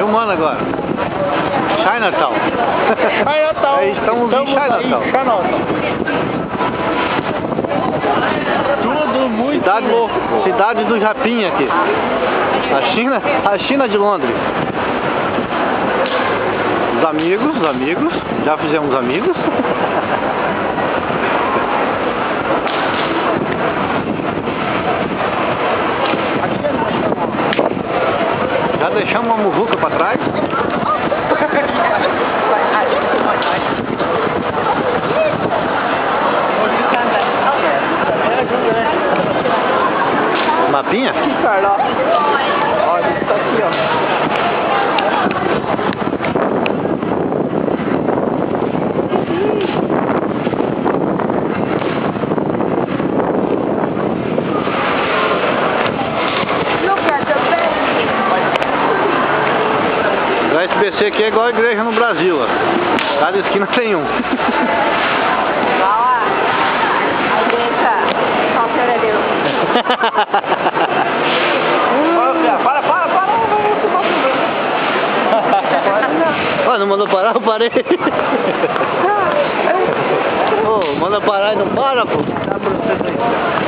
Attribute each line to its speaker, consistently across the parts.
Speaker 1: filmando agora. Chinatown.
Speaker 2: Chinatown.
Speaker 1: Estamos em Chinatown.
Speaker 2: Tudo muito
Speaker 1: Cidade,
Speaker 2: louco.
Speaker 1: cidade do Japinha aqui. A China de Londres. Os amigos. Já fizemos amigos. Já deixamos uma muvuca pra trás. Mapinha?
Speaker 2: Aqui, Carla. Olha, isso tá aqui, ó.
Speaker 1: O SBC aqui é igual a igreja no Brasil, ó. Cada esquina tem um.
Speaker 3: Olha a igreja, qualquer é Deus.
Speaker 1: Ó, não mandou parar, eu parei. Ô, manda parar e não para, pô.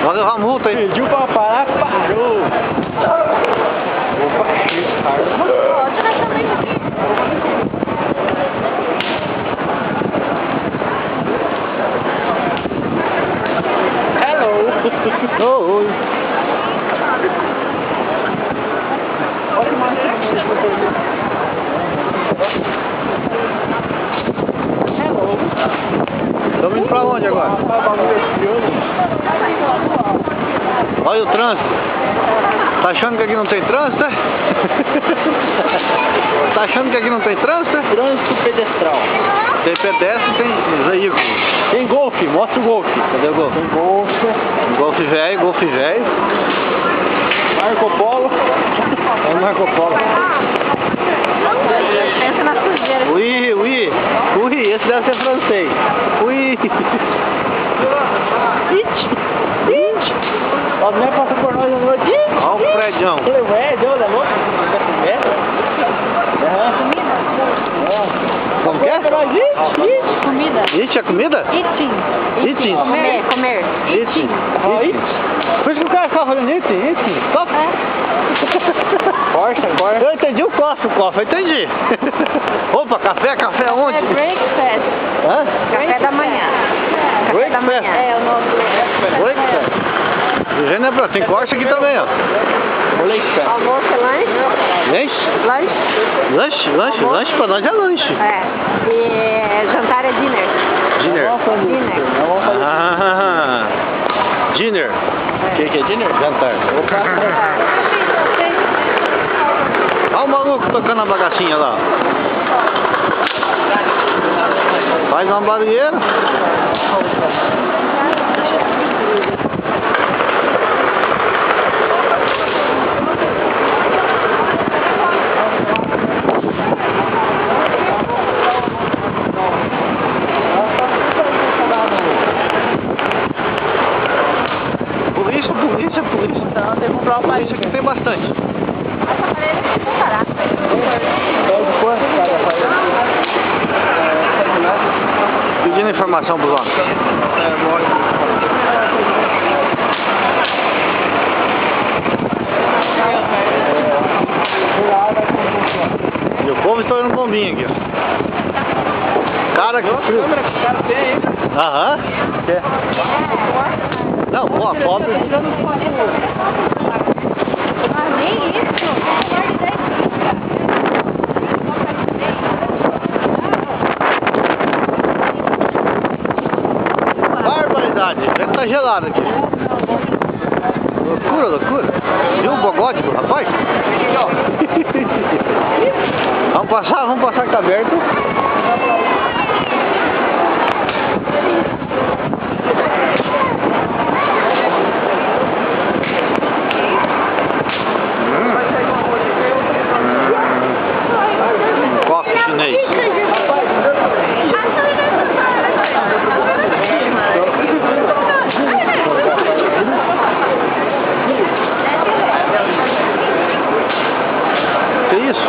Speaker 1: Vai levar a multa aí.
Speaker 2: Pediu pra parar, parou. Opa, hello.
Speaker 1: Oh, oi. Estamos indo pra onde agora? Olha o trânsito. Tá achando que aqui não tem trânsito, é? Tá achando que aqui não tem trânsito, é?
Speaker 2: Trânsito pedestral.
Speaker 1: Tem pedestre, tem veículo.
Speaker 2: Tem golfe, mostra o golfe.
Speaker 1: Cadê o golfe?
Speaker 2: Tem golfe.
Speaker 1: Golfe velho.
Speaker 2: Marco Polo.
Speaker 1: É o Marco Polo.
Speaker 3: Pensa na sujeira.
Speaker 1: Ui, esse deve ser francês. Ui.
Speaker 2: Ó, não é passa por nós à noite.
Speaker 1: Olha o prédião.
Speaker 2: Deu da louca.
Speaker 1: Como que é?
Speaker 3: Comida.
Speaker 1: It é comida? Eating.
Speaker 3: Comer.
Speaker 1: Eating. Por isso que o cara ficava falando eating. Stop.
Speaker 2: Corta.
Speaker 1: Eu entendi o coffee, eu entendi. Opa, café
Speaker 3: É
Speaker 1: onde?
Speaker 3: breakfast.
Speaker 1: Hã?
Speaker 3: Café da manhã. Café da manhã.
Speaker 1: Breakfast.
Speaker 3: É o nome do
Speaker 1: Breakfast. O gênero é pra... Tem corte aqui também, ó.
Speaker 3: almoço é lanche?
Speaker 1: Lanche pra nós é lanche.
Speaker 3: É. E jantar é dinner.
Speaker 1: Dinner. Dinner.
Speaker 2: O que é dinner?
Speaker 1: Jantar. Olha o maluco tocando a bagacinha lá. Faz uma barulheira. Polícia.
Speaker 3: Tem que comprar uma
Speaker 1: Polícia aqui tem bastante.
Speaker 3: Essa parede tem que parar.
Speaker 1: Pedindo informação pro homem. E o povo está olhando bombinha aqui, ó. Cara, que frio. Aham. Não, pô, a foto.
Speaker 3: Ah, nem isso.
Speaker 1: Barbaridade, deve estar gelado aqui. Loucura. Viu o bogode do rapaz? Vamos passar que tá aberto. Coffee chinês. Que isso?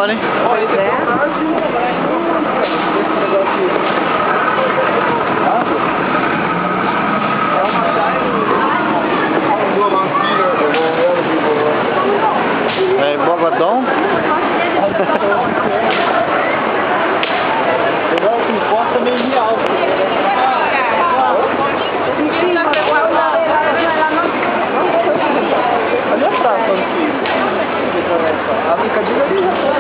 Speaker 1: agora, hein?
Speaker 2: Olha, esse é
Speaker 1: É bogadão.
Speaker 2: agora o que importa é meio alto. Olha só quando que a brincadeira ali já foi.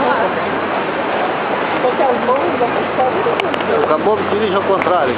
Speaker 2: Qualquer mão já foi.
Speaker 1: Acabou de dirigir ao contrário.